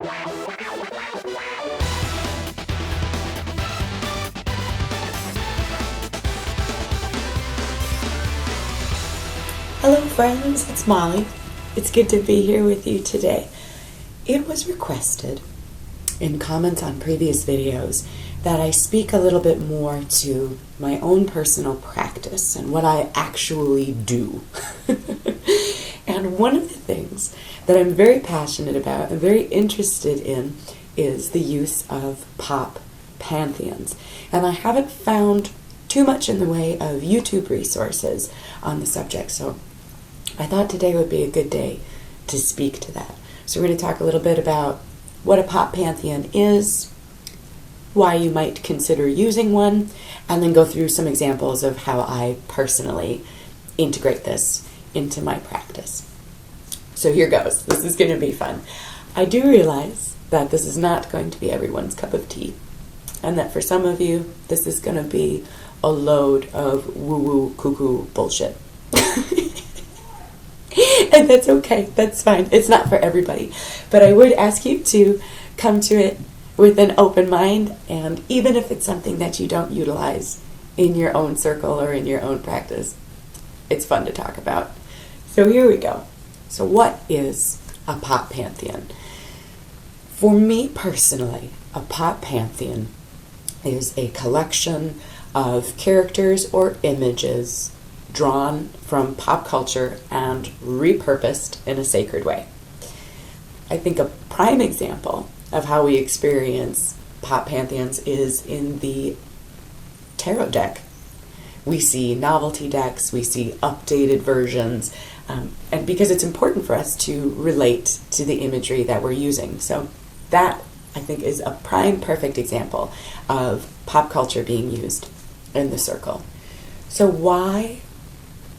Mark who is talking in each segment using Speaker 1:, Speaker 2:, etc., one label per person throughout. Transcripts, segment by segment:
Speaker 1: Hello friends, it's Molly. It's good to be here with you today. It was requested in comments on previous videos that I speak a little bit more to my own personal practice and what I actually do. And one of the things that I'm very passionate about and very interested in is the use of pop pantheons. And I haven't found too much in the way of YouTube resources on the subject, so I thought today would be a good day to speak to that. So we're going to talk a little bit about what a pop pantheon is, why you might consider using one, and then go through some examples of how I personally integrate this into my practice. So here goes. This is going to be fun. I do realize that this is not going to be everyone's cup of tea, and that for some of you, this is going to be a load of woo-woo, cuckoo bullshit. And that's okay. That's fine. It's not for everybody. But I would ask you to come to it with an open mind, and even if it's something that you don't utilize in your own circle or in your own practice, it's fun to talk about. So here we go. So what is a pop pantheon? For me personally, a pop pantheon is a collection of characters or images drawn from pop culture and repurposed in a sacred way. I think a prime example of how we experience pop pantheons is in the tarot deck. We see novelty decks, we see updated versions, and because it's important for us to relate to the imagery that we're using. So that, I think, is a prime perfect example of pop culture being used in the circle. So why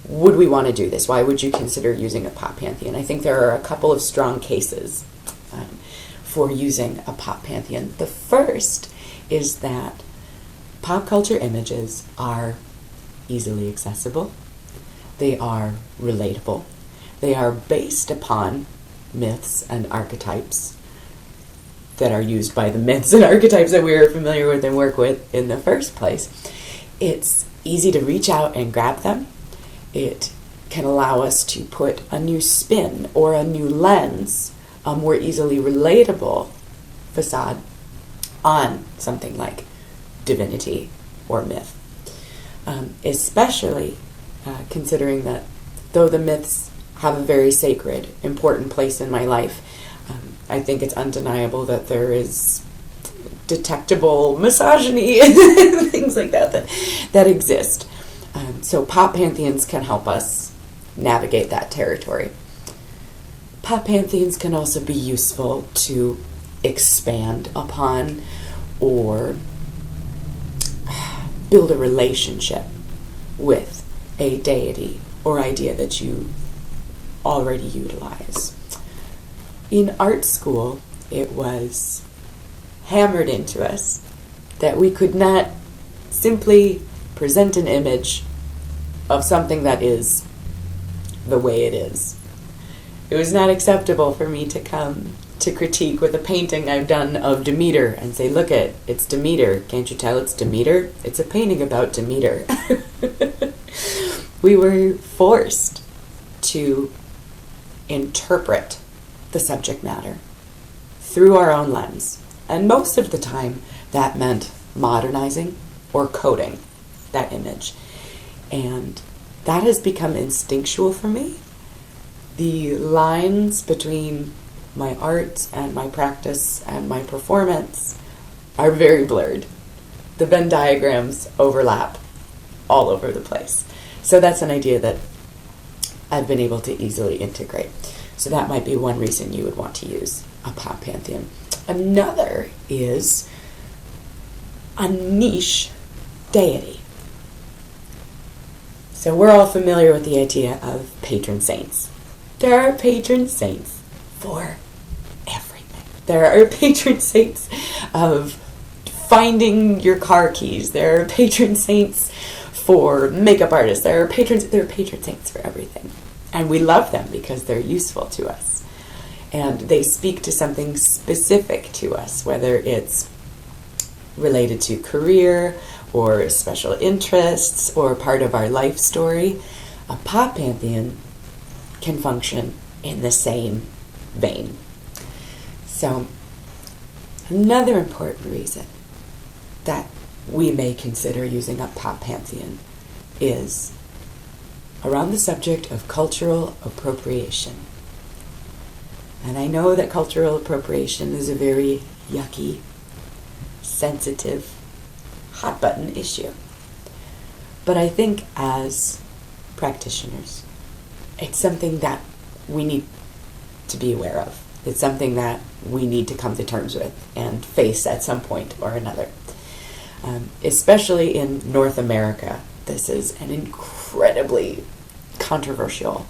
Speaker 1: would we want to do this? Why would you consider using a pop pantheon? I think there are a couple of strong cases for using a pop pantheon. The first is that pop culture images are easily accessible. They are relatable. They are based upon myths and archetypes that are used by the myths and archetypes that we are familiar with and work with in the first place. It's easy to reach out and grab them. It can allow us to put a new spin or a new lens, a more easily relatable facade on something like divinity or myth. Especially considering that though the myths have a very sacred, important place in my life, I think it's undeniable that there is detectable misogyny and things like that exist. So pop pantheons can help us navigate that territory. Pop pantheons can also be useful to expand upon or build a relationship with a deity or idea that you already utilize. In art school, it was hammered into us that we could not simply present an image of something that is the way it is. It was not acceptable for me to come to critique with a painting I've done of Demeter and say, look it's Demeter. Can't you tell it's Demeter? It's a painting about Demeter. We were forced to interpret the subject matter through our own lens. And most of the time, that meant modernizing or coding that image. And that has become instinctual for me. The lines between my art and my practice and my performance are very blurred. The Venn diagrams overlap all over the place. So that's an idea that I've been able to easily integrate. So that might be one reason you would want to use a pop pantheon. Another is a niche deity. So we're all familiar with the idea of patron saints. There are patron saints for everything. There are patron saints of finding your car keys. There are patron saints for makeup artists. There are patron saints for everything. And we love them because they're useful to us. And they speak to something specific to us, whether it's related to career or special interests or part of our life story. A pop pantheon can function in the same vein. So, another important reason that we may consider using a pop pantheon is around the subject of cultural appropriation. And I know that cultural appropriation is a very yucky, sensitive, hot button issue. But I think as practitioners, it's something that we need to be aware of. It's something that we need to come to terms with and face at some point or another. Especially in North America, this is an incredibly controversial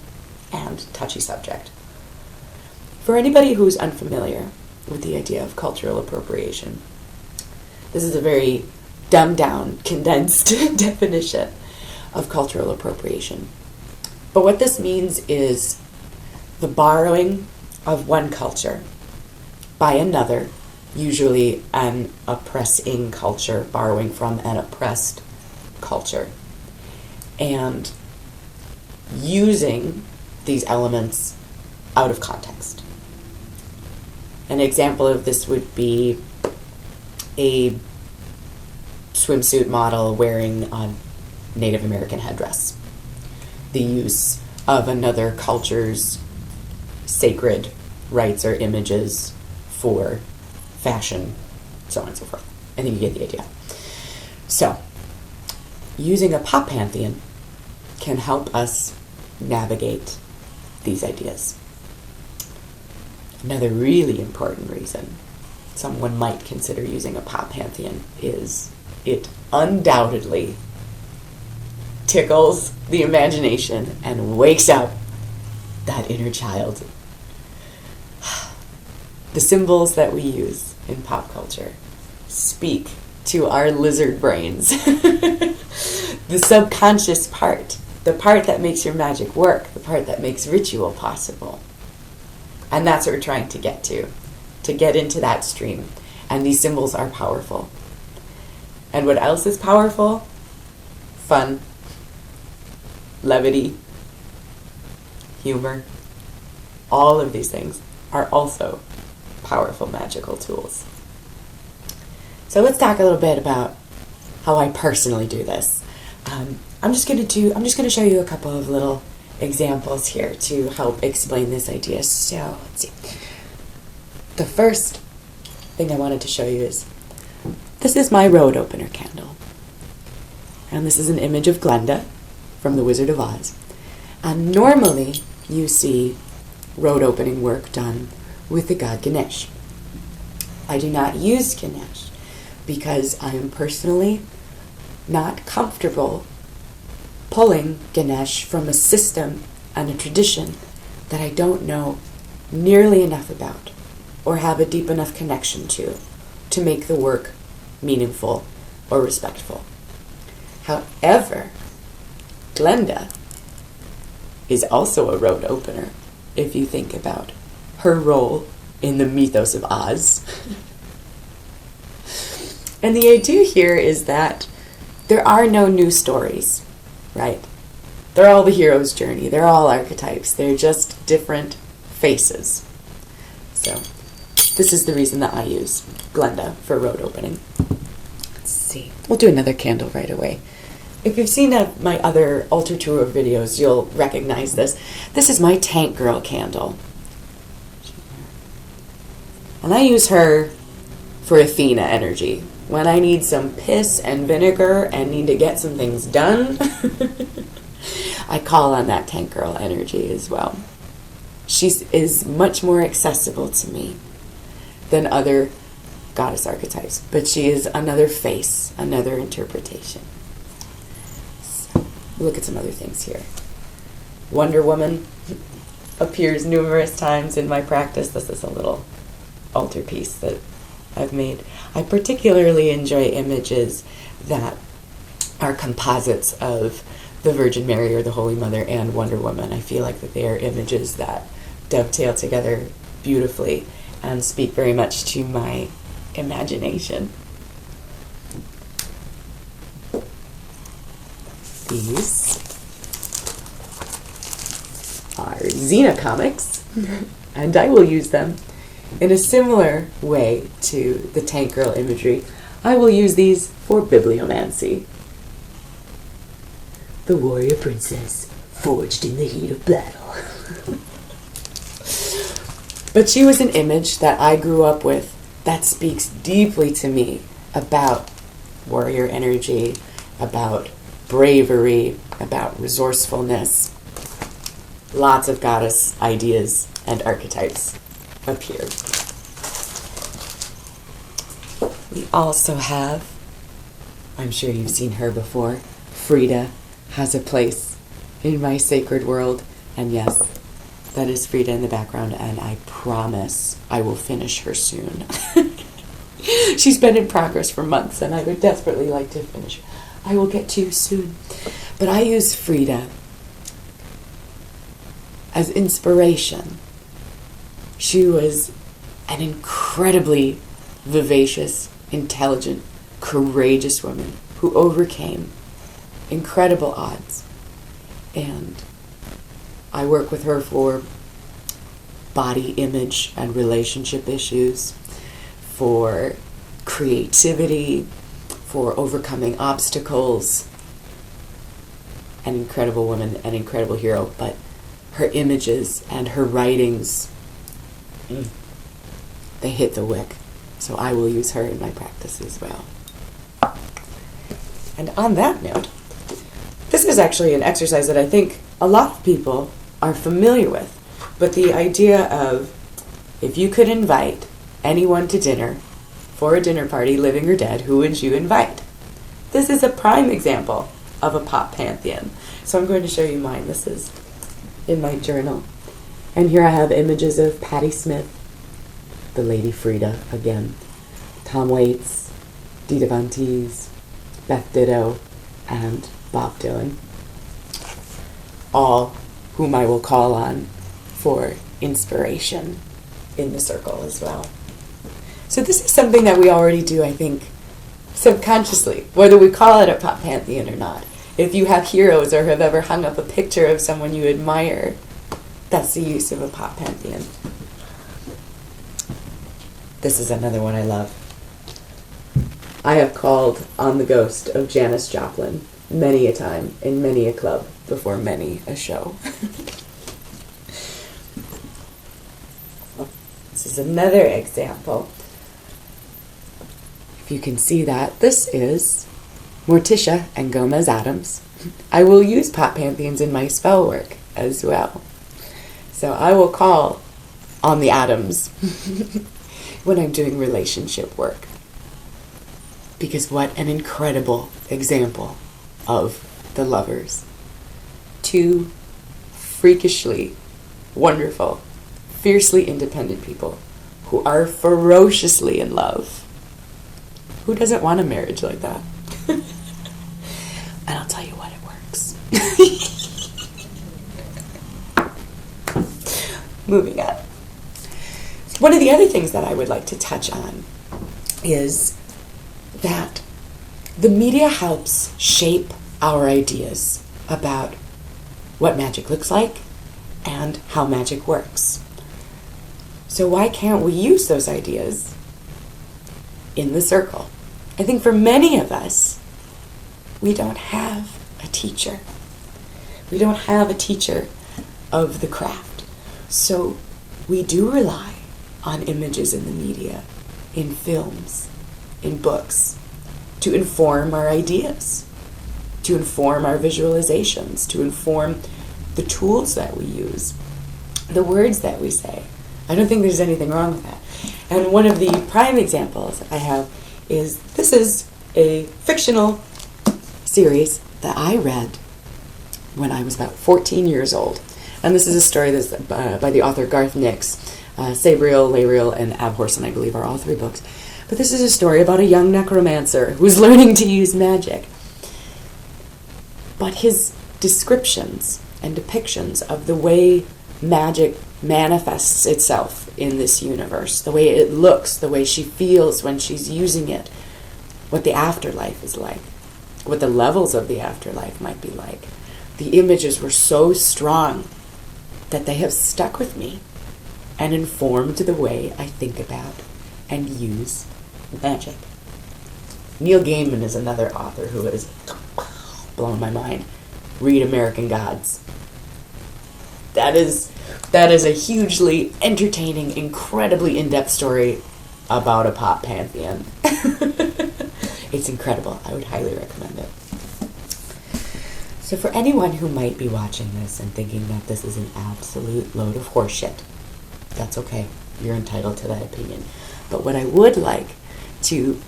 Speaker 1: and touchy subject. For anybody who's unfamiliar with the idea of cultural appropriation, this is a very dumbed down, condensed definition of cultural appropriation. But what this means is the borrowing of one culture by another, usually an oppressing culture, borrowing from an oppressed culture, and using these elements out of context. An example of this would be a swimsuit model wearing a Native American headdress. The use of another culture's sacred rites or images for fashion, so on and so forth. I think you get the idea. So, using a pop pantheon can help us navigate these ideas. Another really important reason someone might consider using a pop pantheon is it undoubtedly tickles the imagination and wakes up that inner child. The symbols that we use in pop culture speak to our lizard brains. The subconscious part, the part that makes your magic work, the part that makes ritual possible. And that's what we're trying to get into that stream. And these symbols are powerful. And what else is powerful? Fun, levity, humor. All of these things are also powerful magical tools. So let's talk a little bit about how I personally do this. I'm just going to show you a couple of little examples here to help explain this idea. So let's see. The first thing I wanted to show you is this is my road opener candle. And this is an image of Glenda from The Wizard of Oz. And normally you see road opening work done with the god Ganesh. I do not use Ganesh because I am personally not comfortable pulling Ganesh from a system and a tradition that I don't know nearly enough about or have a deep enough connection to make the work meaningful or respectful. However, Glenda is also a road opener if you think about her role in the mythos of Oz. And the idea here is that there are no new stories, right? They're all the hero's journey. They're all archetypes. They're just different faces. So this is the reason that I use Glenda for road opening. Let's see. We'll do another candle right away. If you've seen my other altar tour videos, you'll recognize this. This is my Tank Girl candle. And I use her for Athena energy. When I need some piss and vinegar and need to get some things done, I call on that Tank Girl energy as well. She is much more accessible to me than other goddess archetypes, but she is another face, another interpretation. So, look at some other things here. Wonder Woman appears numerous times in my practice. This is a little altar piece that I've made. I particularly enjoy images that are composites of the Virgin Mary or the Holy Mother and Wonder Woman. I feel like that they are images that dovetail together beautifully and speak very much to my imagination. These are Xena comics, and I will use them in a similar way to the tank girl imagery. I will use these for bibliomancy. The warrior princess, forged in the heat of battle. But she was an image that I grew up with that speaks deeply to me about warrior energy, about bravery, about resourcefulness. Lots of goddess ideas and archetypes appear. We also have, I'm sure you've seen her before, Frida has a place in my sacred world. And yes, that is Frida in the background, and I promise I will finish her soon. She's been in progress for months, and I would desperately like to finish her. I will get to you soon. But I use Frida as inspiration. She was an incredibly vivacious, intelligent, courageous woman who overcame incredible odds. And I work with her for body image and relationship issues, for creativity, for overcoming obstacles. An incredible woman, an incredible hero, but her images and her writings, they hit the wick. So I will use her in my practice as well. And on that note, this is actually an exercise that I think a lot of people are familiar with. But the idea of, if you could invite anyone to dinner, for a dinner party, living or dead, who would you invite? This is a prime example of a pop pantheon. So I'm going to show you mine. This is in my journal. And here I have images of Patti Smith, the Lady Frida again, Tom Waits, Dita Von Teese, Beth Ditto, and Bob Dylan. All whom I will call on for inspiration in the circle as well. So this is something that we already do, I think, subconsciously, whether we call it a pop pantheon or not. If you have heroes or have ever hung up a picture of someone you admire, that's the use of a pop pantheon. This is another one I love. I have called on the ghost of Janis Joplin many a time in many a club before many a show. This is another example. If you can see that, this is Morticia and Gomez Adams. I will use pop pantheons in my spell work as well. So I will call on the Adams when I'm doing relationship work. Because what an incredible example of the lovers. Two freakishly wonderful, fiercely independent people who are ferociously in love. Who doesn't want a marriage like that? And I'll tell you what, it works. Moving on. One of the other things that I would like to touch on is that the media helps shape our ideas about what magic looks like and how magic works. So why can't we use those ideas in the circle? I think for many of us, we don't have a teacher. We don't have a teacher of the craft. So we do rely on images in the media, in films, in books, to inform our ideas, to inform our visualizations, to inform the tools that we use, the words that we say. I don't think there's anything wrong with that. And one of the prime examples I have is, this is a fictional series that I read when I was about 14 years old. And this is a story that's by the author Garth Nix. Sabriel, Lariel, and Abhorsen, I believe, are all three books. But this is a story about a young necromancer who's learning to use magic. But his descriptions and depictions of the way magic manifests itself in this universe, the way it looks, the way she feels when she's using it, what the afterlife is like, what the levels of the afterlife might be like. The images were so strong that they have stuck with me and informed the way I think about and use magic. Neil Gaiman is another author who has blown my mind. Read American Gods. That is a hugely entertaining, incredibly in-depth story about a pop pantheon. It's incredible. I would highly recommend it. So for anyone who might be watching this and thinking that this is an absolute load of horseshit, that's okay. You're entitled to that opinion. But what I would like to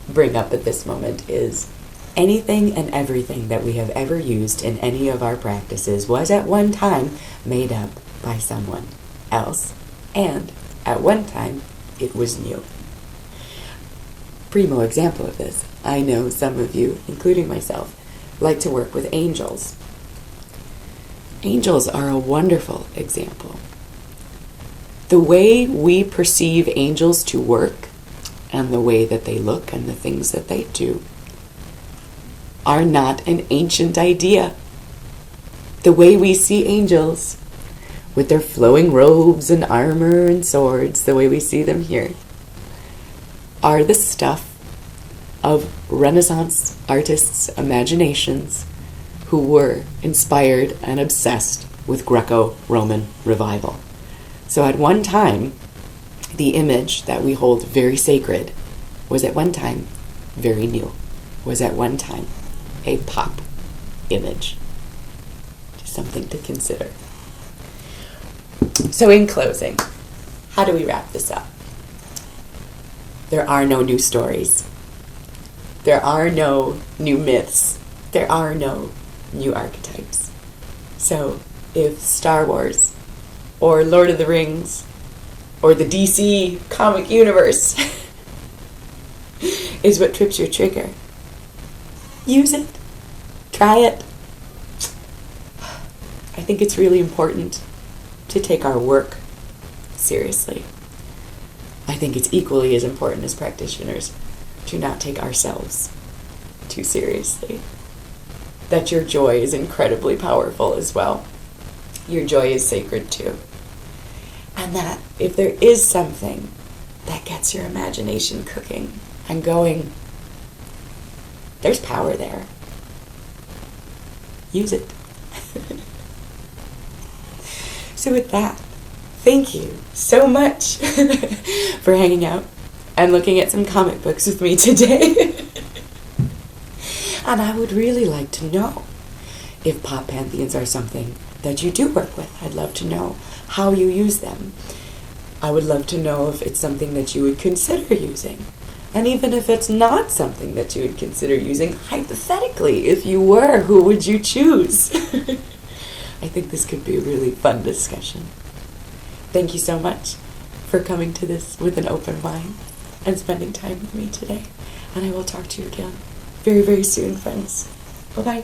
Speaker 1: bring up at this moment is anything and everything that we have ever used in any of our practices was at one time made up by someone else, and at one time it was new. Primo example of this, I know some of you, including myself, like to work with angels. Angels are a wonderful example. The way we perceive angels to work and the way that they look and the things that they do are not an ancient idea. The way we see angels with their flowing robes and armor and swords, the way we see them here, are the stuff of Renaissance artists' imaginations who were inspired and obsessed with Greco-Roman revival. So at one time, the image that we hold very sacred was at one time very new, was at one time a pop image. Just something to consider. So in closing, how do we wrap this up? There are no new stories. There are no new myths. There are no new archetypes. So if Star Wars or Lord of the Rings or the DC comic universe is what trips your trigger, use it. Try it. I think it's really important to take our work seriously. I think it's equally as important as practitioners to not take ourselves too seriously. That your joy is incredibly powerful as well. Your joy is sacred too. And that if there is something that gets your imagination cooking and going, there's power there. Use it. So with that, thank you so much for hanging out and looking at some comic books with me today. And I would really like to know if pop pantheons are something that you do work with. I'd love to know how you use them. I would love to know if it's something that you would consider using. And even if it's not something that you would consider using, hypothetically, if you were, who would you choose? I think this could be a really fun discussion. Thank you so much for coming to this with an open mind and spending time with me today. And I will talk to you again very, very soon, friends. Bye-bye.